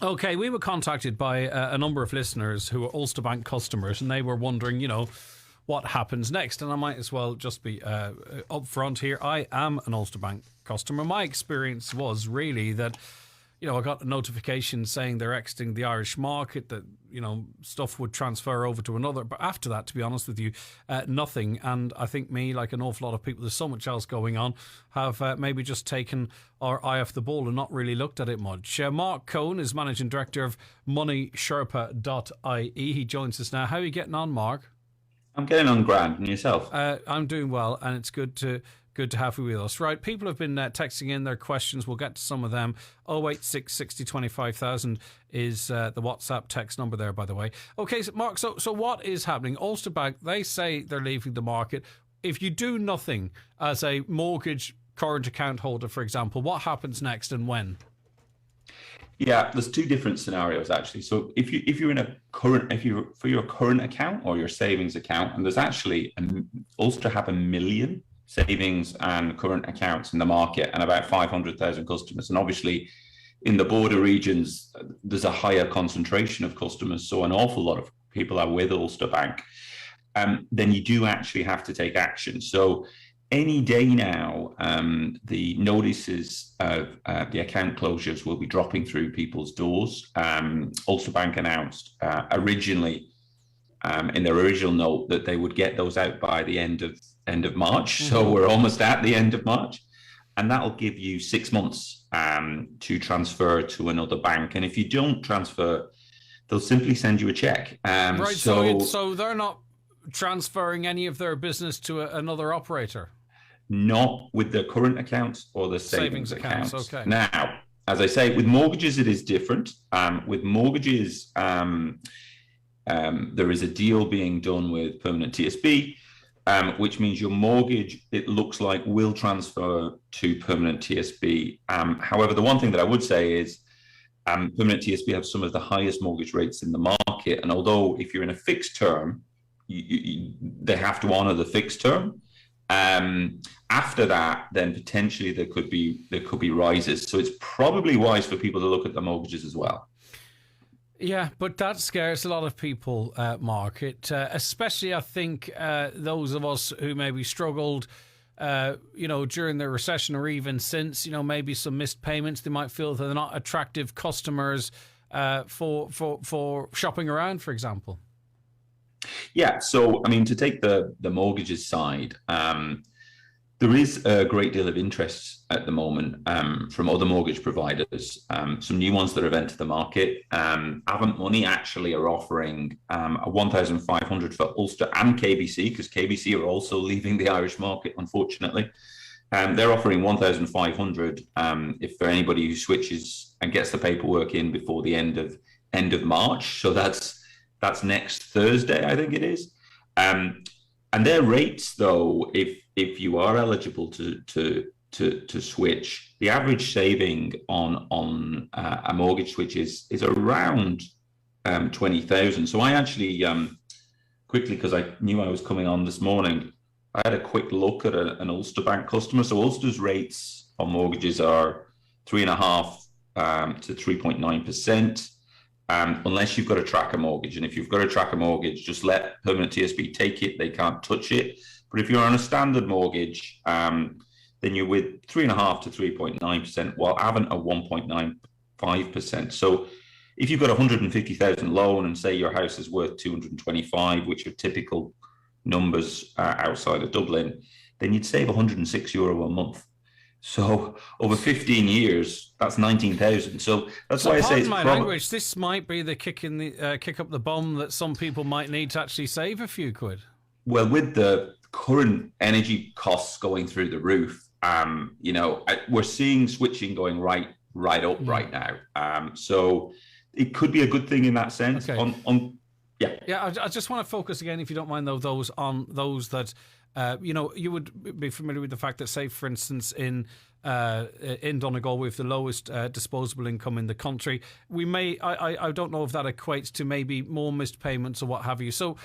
Okay, we were contacted by a number of listeners who are Ulster Bank customers, and they were wondering, what happens next. And I might as well just be upfront here. I am an Ulster Bank customer. My experience was really that, I got a notification saying they're exiting the Irish market, that, stuff would transfer over to another. But after that, to be honest with you, nothing. And I think me, like an awful lot of people, there's so much else going on, have maybe just taken our eye off the ball and not really looked at it much. Mark Cohn is Managing Director of MoneySherpa.ie. He joins us now. How are you getting on, Mark? I'm getting on grand. And yourself? I'm doing well, and it's good to have you with us. Right, people have been texting in their questions. We'll get to some of them. 086 60 25,000 is the WhatsApp text number there, by the way. Okay, so Mark, so what is happening? Ulster Bank, they say they're leaving the market. If you do nothing as a mortgage current account holder, for example, what happens next and when? Yeah, there's two different scenarios actually. So if you're in for your current account or your savings account, and there's actually Ulster have 1 million savings and current accounts in the market and about 500,000 customers. And obviously in the border regions, there's a higher concentration of customers. So an awful lot of people are with Ulster Bank. Then you do actually have to take action. So any day now, the notices of the account closures will be dropping through people's doors. Ulster Bank announced originally in their original note that they would get those out by the end of March. Mm-hmm. So we're almost at the end of March, and that'll give you 6 months to transfer to another bank. And if you don't transfer, they'll simply send you a check. Right. So they're not transferring any of their business to another operator. Not with the current accounts or the savings accounts. Okay. Now, as I say, with mortgages, it is different. With mortgages, there is a deal being done with Permanent TSB, which means your mortgage, it looks like, will transfer to Permanent TSB. However, the one thing that I would say is Permanent TSB have some of the highest mortgage rates in the market. And although if you're in a fixed term, they have to honour the fixed term. After that, then potentially there could be rises. So it's probably wise for people to look at the mortgages as well. Yeah, but that scares a lot of people, Mark. Especially, I think, those of us who maybe struggled, during the recession or even since, maybe some missed payments. They might feel that they're not attractive customers for shopping around, for example. Yeah, so I mean, to take the mortgages side, there is a great deal of interest at the moment from other mortgage providers. Some new ones that have entered the market. Avant Money actually are offering a 1,500 for Ulster and KBC, because KBC are also leaving the Irish market, unfortunately. They're offering 1,500 if for anybody who switches and gets the paperwork in before the end of March. So that's next Thursday, I think it is. And their rates, though, if you are eligible to switch, the average saving on a mortgage switch is around 20,000. So I actually quickly, because I knew I was coming on this morning, I had a quick look at an Ulster Bank customer. So Ulster's rates on mortgages are 3.5% to 3.9%. Unless you've got a tracker mortgage. And if you've got a tracker mortgage, just let Permanent TSB take it. They can't touch it. But if you're on a standard mortgage, then you're with 3.5% to 3.9%, while Avant are 1.95%. So if you've got 150,000 loan and say your house is worth 225, which are typical numbers outside of Dublin, then you'd save €106 a month. So over 15 years, that's 19,000. So that's why I say it's my language. This might be the kick up the bum that some people might need to actually save a few quid. Well, with the current energy costs going through the roof, we're seeing switching going right up right now. So it could be a good thing in that sense. Okay. Yeah. I just want to focus again, if you don't mind, though, on those that. You would be familiar with the fact that, say, for instance, in Donegal, we have the lowest disposable income in the country. I don't know if that equates to maybe more missed payments or what have you. So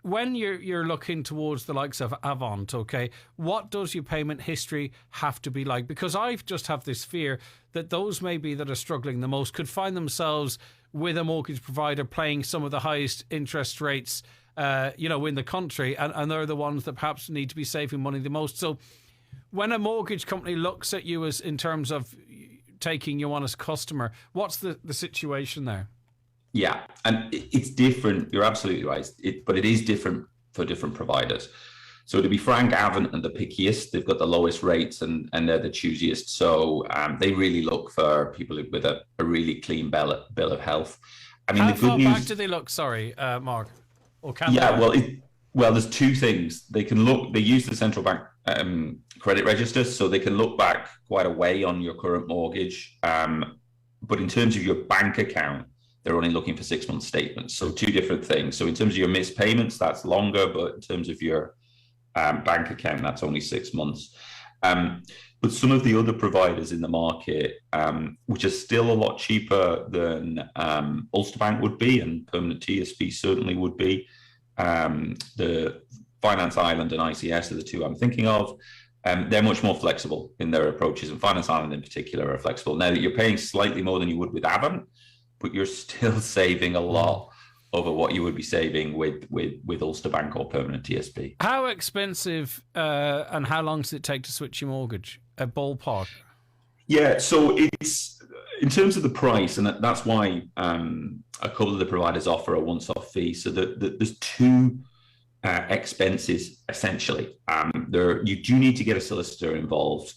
when you're looking towards the likes of Avant, okay, what does your payment history have to be like? Because I just have this fear that those maybe that are struggling the most could find themselves with a mortgage provider paying some of the highest interest rates, in the country, and they're the ones that perhaps need to be saving money the most. So when a mortgage company looks at you as in terms of taking you on as a customer, what's the situation there? Yeah, and it's different. You're absolutely right. But it is different for different providers. So to be frank, Avant are the pickiest. They've got the lowest rates and they're the choosiest. So they really look for people with a really clean bill of health. I mean, how the good far news. back do they look? Sorry, Mark. Or can Yeah, they? well, there's two things. They can look. They use the central bank credit register, so they can look back quite a way on your current mortgage. But in terms of your bank account, they're only looking for 6 month statements. So two different things. So in terms of your missed payments, that's longer, but in terms of your bank account, that's only 6 months. But some of the other providers in the market, which are still a lot cheaper than Ulster Bank would be, and Permanent TSB certainly would be, the Finance Island and ICS are the two I'm thinking of. They're much more flexible in their approaches, and Finance Island in particular are flexible. Now, you're paying slightly more than you would with Avant, but you're still saving a lot over what you would be saving with Ulster Bank or Permanent TSB. How expensive and how long does it take to switch your mortgage? A ballpark? Yeah, so it's in terms of the price, and that's why a couple of the providers offer a once-off fee. So there's two expenses essentially. You do need to get a solicitor involved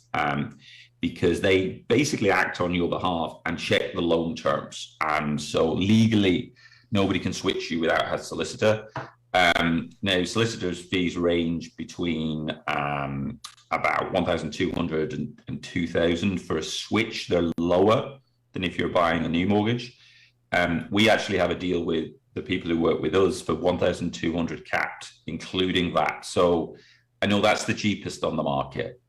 because they basically act on your behalf and check the loan terms. And so legally, nobody can switch you without a solicitor. Now, solicitors' fees range between about 1,200 and 2,000 for a switch. They're lower than if you're buying a new mortgage. We actually have a deal with the people who work with us for 1,200 capped, including that. So I know that's the cheapest on the market.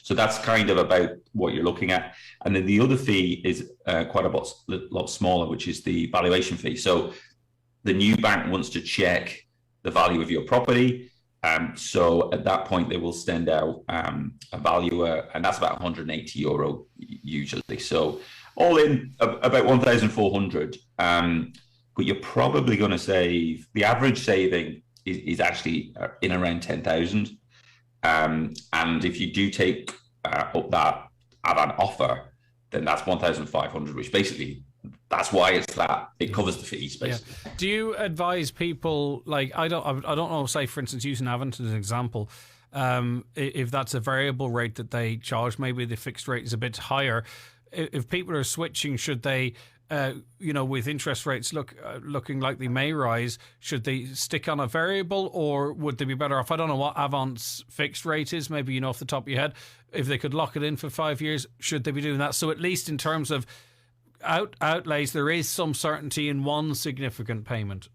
So that's kind of about what you're looking at. And then the other fee is quite a lot smaller, which is the valuation fee. So the new bank wants to check the value of your property. So at that point, they will send out a valuer, and that's about €180 usually. So all in about 1,400. But you're probably going to save, the average saving is actually in around 10,000. And if you do take up that Avant offer, then that's 1,500, which basically that's why it's that it covers the fees basically. Yeah. Do you advise people, like, I don't know, say for instance using Avant as an example, if that's a variable rate that they charge, maybe the fixed rate is a bit higher. If people are switching, should they with interest rates looking like they may rise, should they stick on a variable, or would they be better off? I don't know what Avant's fixed rate is, maybe off the top of your head. If they could lock it in for 5 years, should they be doing that? So at least in terms of outlays, there is some certainty in one significant payment.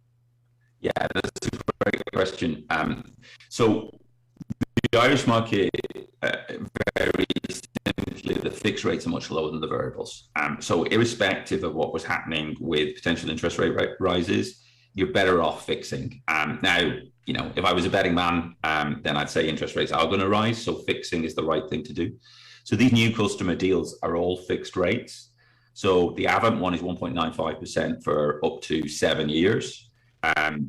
Yeah, that's a great question. So the Irish market, very simply, the fixed rates are much lower than the variables. So irrespective of what was happening with potential interest rate rises, you're better off fixing. Now, if I was a betting man, then I'd say interest rates are going to rise. So fixing is the right thing to do. So these new customer deals are all fixed rates. So the Avant one is 1.95% for up to 7 years.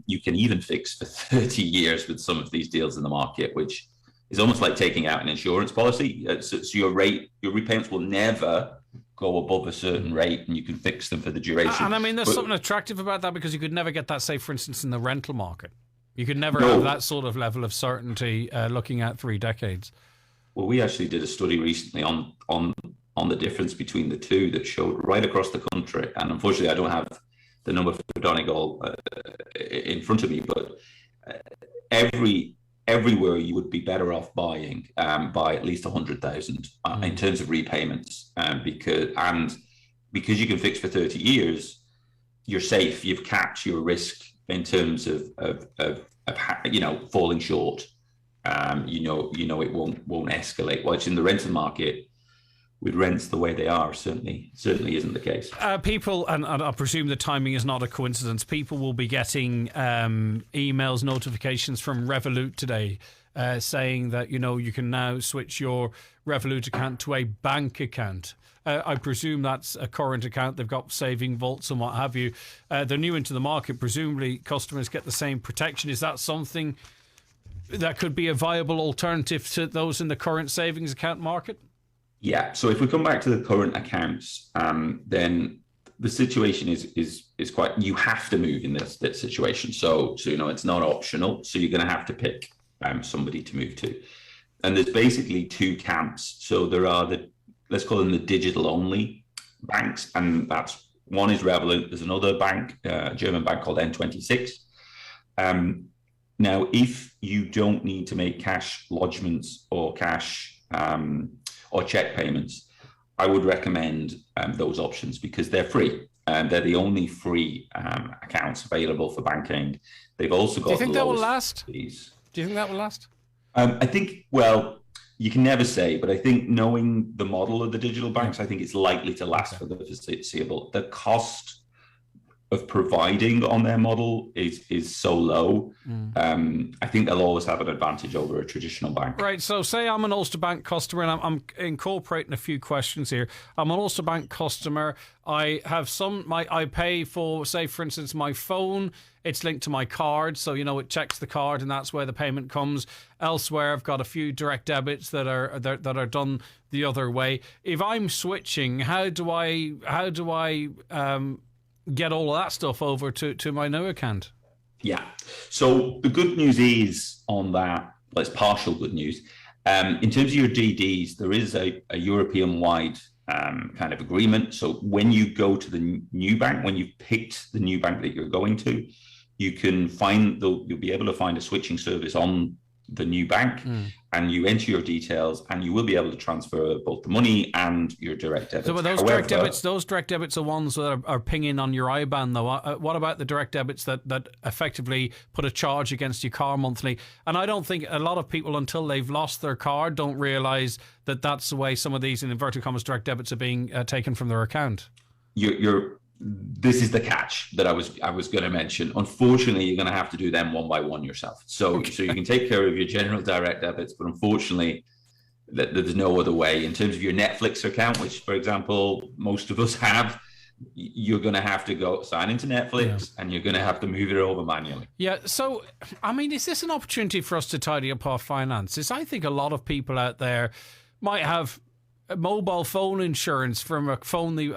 You can even fix for 30 years with some of these deals in the market, which is almost like taking out an insurance policy. So your repayments will never go above a certain rate, and you can fix them for the duration. And I mean, there's something attractive about that, because you could never get that, say, for instance, in the rental market. You could never have that sort of level of certainty looking at 3 decades. Well, we actually did a study recently on the difference between the two that showed right across the country. And unfortunately, I don't have the number for Donegal in front of me, but everywhere you would be better off buying by at least 100,000 in terms of repayments, because you can fix for 30 years, you're safe. You've capped your risk in terms of falling short. It won't escalate. While it's in the rental market, with rents the way they are certainly isn't the case. People, and I presume the timing is not a coincidence, people will be getting emails, notifications from Revolut today saying that, you can now switch your Revolut account to a bank account. I presume that's a current account. They've got saving vaults and what have you. They're new into the market. Presumably customers get the same protection. Is that something that could be a viable alternative to those in the current savings account market? Yeah. So if we come back to the current accounts, then the situation is quite, you have to move in this situation. So it's not optional. So you're going to have to pick somebody to move to. And there's basically two camps. So there are let's call them the digital only banks. And that's one is Revolut. There's another bank, a German bank called N26. Now, if you don't need to make cash lodgements or cash or check payments, I would recommend those options because they're free. And they're the only free accounts available for banking. They've also got. Do you think that will last? Fees. Do you think that will last? I think, well, you can never say, but I think knowing the model of the digital banks, I think it's likely to last for the foreseeable. The cost of providing on their model is so low. I think they'll always have an advantage over a traditional bank. Right. So say I'm an Ulster Bank customer, and I'm incorporating a few questions here. I'm an Ulster Bank customer. I have I pay for, say, for instance, my phone. It's linked to my card, so it checks the card, and that's where the payment comes. Elsewhere, I've got a few direct debits that are done the other way. If I'm switching, how do I get all of that stuff over to my new account? Yeah. So the good news is on that, well, it's partial good news. In terms of your DDs, there is a European-wide kind of agreement. So when you go to the new bank, when you've picked the new bank that you're going to, you'll be able to find a switching service on the new bank, and you enter your details, and you will be able to transfer both the money and your direct debits. So those direct debits are ones that are pinging on your IBAN, though. What about the direct debits that effectively put a charge against your car monthly? And I don't think a lot of people, until they've lost their card, don't realise that that's the way some of these, in inverted commas, direct debits are being taken from their account. This is the catch that I was going to mention. Unfortunately, you're going to have to do them one by one yourself. So you can take care of your general direct debits, but unfortunately, there's no other way. In terms of your Netflix account, which, for example, most of us have, you're going to have to go sign into Netflix, and you're going to have to move it over manually. Yeah. So, I mean, is this an opportunity for us to tidy up our finances? I think a lot of people out there might have mobile phone insurance from a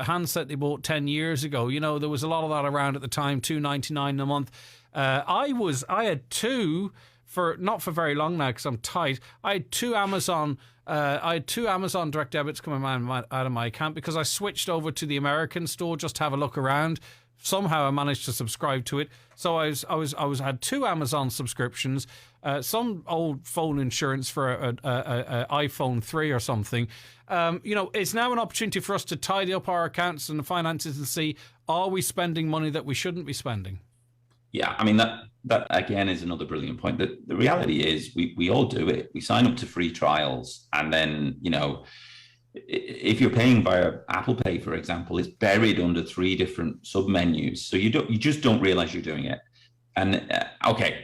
handset they bought 10 years ago. There was a lot of that around at the time, $2.99 a month. I had two for not for very long now because I'm tight. I had two Amazon direct debits coming out of my account because I switched over to the American store just to have a look around. Somehow I managed to subscribe to it. So I had two Amazon subscriptions, some old phone insurance for a iPhone 3 or something. It's now an opportunity for us to tidy up our accounts and the finances and see, are we spending money that we shouldn't be spending? Yeah, I mean, that again is another brilliant point. That the reality is we all do it. We sign up to free trials, and then, if you're paying via Apple Pay, for example, it's buried under 3 different sub-menus. So you just don't realize you're doing it. And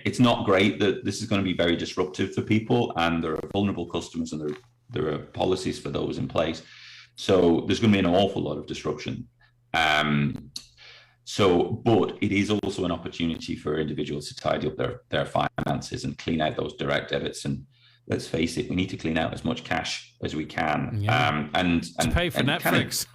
it's not great that this is going to be very disruptive for people, and there are vulnerable customers, and there are policies for those in place. So there's going to be an awful lot of disruption. But it is also an opportunity for individuals to tidy up their finances and clean out those direct debits. And let's face it, we need to clean out as much cash as we can. Yeah. And pay for Netflix.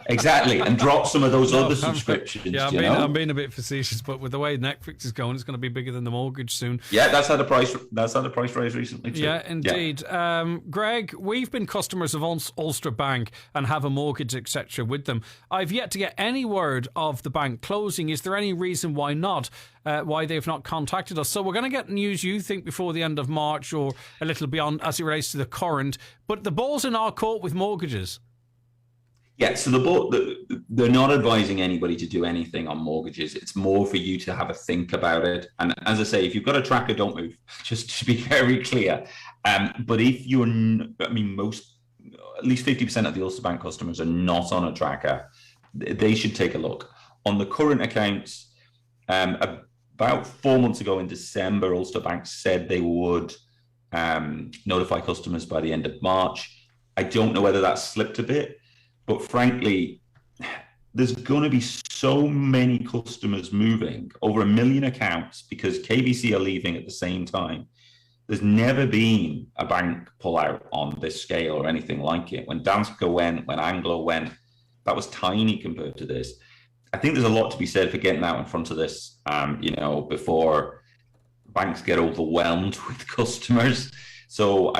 Exactly. And drop some of those other subscriptions. Yeah, I'm being a bit facetious, but with the way Netflix is going, it's going to be bigger than the mortgage soon. Yeah, that's had a price rise recently too. Yeah, indeed. Yeah. Greg, we've been customers of Ulster Bank and have a mortgage, etc. with them. I've yet to get any word of the bank closing. Is there any reason why not? Why they've not contacted us? So we're going to get news, you think, before the end of March or a little beyond as it relates to the current. But the ball's in our court with mortgages. Yeah, so they're not advising anybody to do anything on mortgages. It's more for you to have a think about it. And as I say, if you've got a tracker, don't move. Just to be very clear. But if at least 50% of the Ulster Bank customers are not on a tracker. They should take a look. On the current accounts, about 4 months ago in December, Ulster Bank said they would notify customers by the end of March. I don't know whether that slipped a bit, but frankly, there's going to be so many customers moving, over 1 million accounts, because KBC are leaving at the same time. There's never been a bank pullout on this scale or anything like it. When Danske went, when Anglo went, that was tiny compared to this. I think there's a lot to be said for getting out in front of this, before banks get overwhelmed with customers. So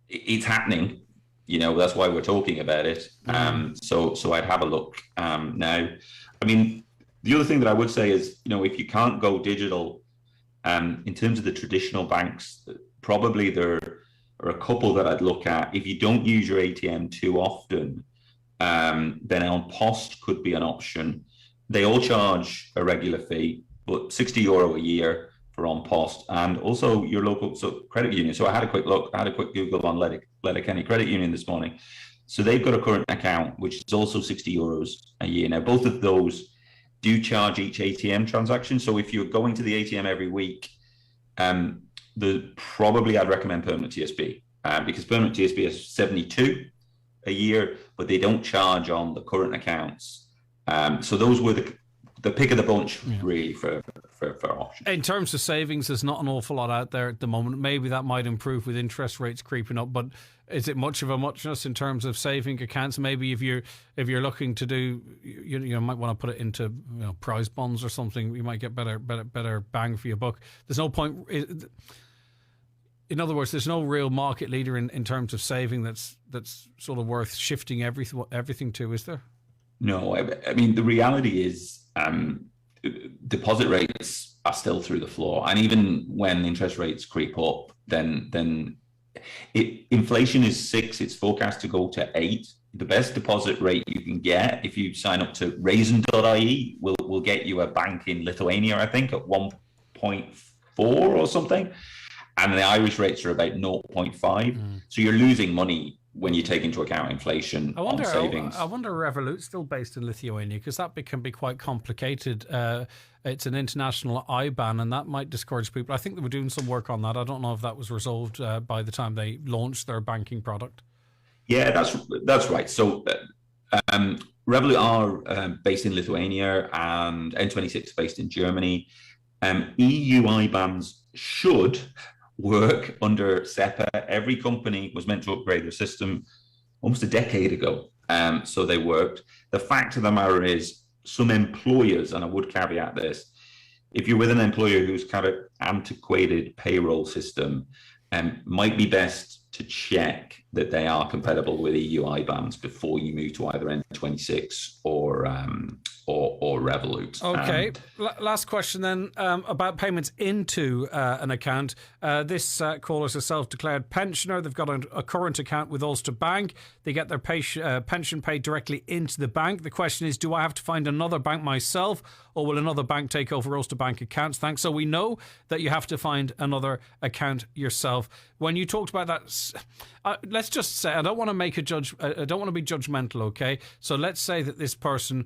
it's happening. That's why we're talking about it. So I'd have a look now. I mean, the other thing that I would say is, if you can't go digital, in terms of the traditional banks, probably there are a couple that I'd look at. If you don't use your ATM too often, then En Post could be an option. They all charge a regular fee, but €60 a year for En Post, and also your local credit union. So I had a quick look, I had a quick Google on Letterkenny Credit Union this morning. So they've got a current account, which is also €60 a year. Now, both of those do charge each ATM transaction. So if you're going to the ATM every week, I'd recommend Permanent TSB, because Permanent TSB is 72 a year, but they don't charge on the current accounts. So those were the pick of the bunch, really, for options. In terms of savings, there's not an awful lot out there at the moment. Maybe that might improve with interest rates creeping up, but is it much of a muchness in terms of saving accounts? Maybe if you're looking to do, you might want to put it into prize bonds or something. You might get better bang for your buck. There's no point. In other words, there's no real market leader in terms of saving that's sort of worth shifting everything to, is there? No, I mean, the reality is deposit rates are still through the floor, and even when interest rates creep up, then inflation is 6. It's forecast to go to 8. The best deposit rate you can get if you sign up to Raisin.ie will get you a bank in Lithuania, I think, at 1.4 or something, and the Irish rates are about 0.5. So you're losing money when you take into account inflation on savings. I wonder Revolut's still based in Lithuania, because that can be quite complicated. It's an international IBAN, and that might discourage people. I think they were doing some work on that. I don't know if that was resolved by the time they launched their banking product. Yeah, that's right. So Revolut are based in Lithuania, and N26 based in Germany. EU IBANs should work under SEPA. Every company was meant to upgrade their system almost a decade ago. So they worked. The fact of the matter is, some employers, and I would caveat this, if you're with an employer who's kind of antiquated payroll system, might be best to check that they are compatible with EU IBANs before you move to either N26 or Revolut. Okay. Last question then, about payments into an account. This caller's a self-declared pensioner. They've got a current account with Ulster Bank. They get their pension paid directly into the bank. The question is, do I have to find another bank myself, or will another bank take over Ulster Bank accounts? Thanks. So we know that you have to find another account yourself. When you talked about that, let's just say, I don't want to be judgmental, okay? So let's say that this person,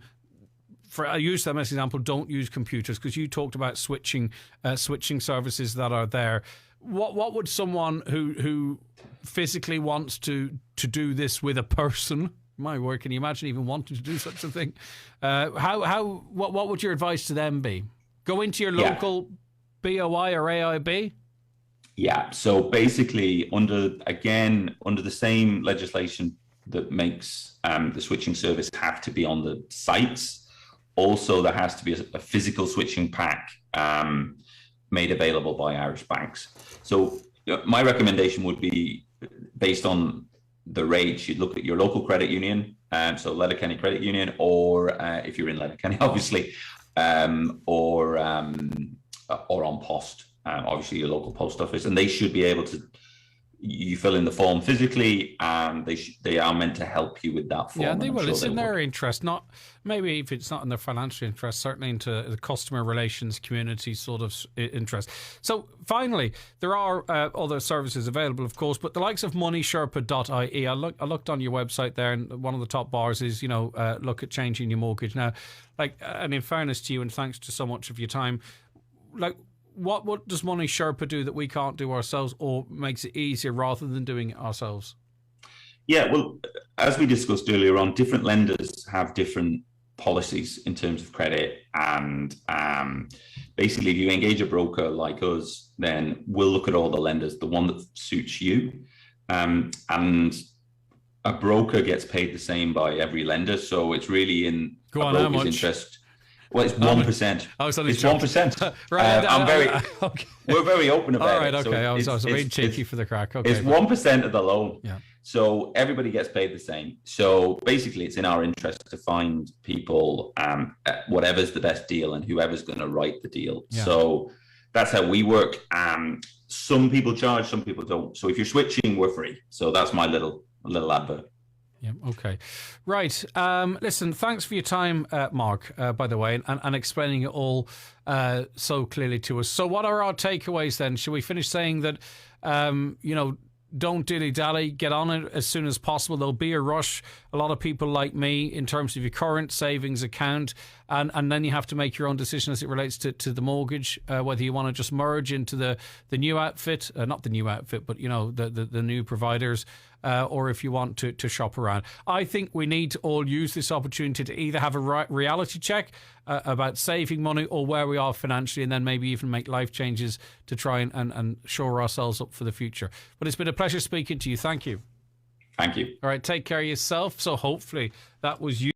I use them as an example, don't use computers, because you talked about switching services that are there. What would someone who physically wants to do this with a person? My word, can you imagine even wanting to do such a thing? What would your advice to them be? Go into your local BOI or AIB? Yeah, so basically under the same legislation that makes the switching service have to be on the sites, also there has to be a physical switching pack made available by Irish banks. So my recommendation would be, based on the rates, you'd look at your local credit union, so Letterkenny Credit Union, or if you're in Letterkenny, obviously, or En Post, obviously your local post office, and they should be able to you fill in the form physically, and they are meant to help you with that form. Yeah, and they will. It's in their will. interest, not maybe if it's not in their financial interest, certainly into the customer relations community sort of interest. So finally, there are other services available, of course, but the likes of moneysherpa.ie, I looked on your website there, and one of the top bars is, look at changing your mortgage now. And in fairness to you, and thanks to so much of your time, what does Money Sherpa do that we can't do ourselves, or makes it easier rather than doing it ourselves? Yeah, well, as we discussed earlier on, different lenders have different policies in terms of credit. And basically, if you engage a broker like us, then we'll look at all the lenders, the one that suits you. And a broker gets paid the same by every lender. So it's really in a broker's interest. Well, it's 1%. It's 1%. Right. Okay. We're very open about it. All right, okay. So I was being cheeky for the crack. Okay. It's 1% of the loan. Yeah. So everybody gets paid the same. So basically, it's in our interest to find people whatever's the best deal and whoever's going to write the deal. Yeah. So that's how we work. Some people charge, some people don't. So if you're switching, we're free. So that's my little advert. Yeah. Okay. Right. Listen, thanks for your time, Mark, by the way, and explaining it all so clearly to us. So what are our takeaways then? Should we finish saying that, don't dilly-dally, get on it as soon as possible. There'll be a rush. A lot of people like me in terms of your current savings account, and then you have to make your own decision as it relates to the mortgage, whether you want to just merge into the new outfit, not the new outfit, but, the new providers, or if you want to shop around. I think we need to all use this opportunity to either have a reality check about saving money or where we are financially, and then maybe even make life changes to try and shore ourselves up for the future. But it's been a pleasure speaking to you. Thank you. Thank you. All right, take care of yourself. So hopefully that was you.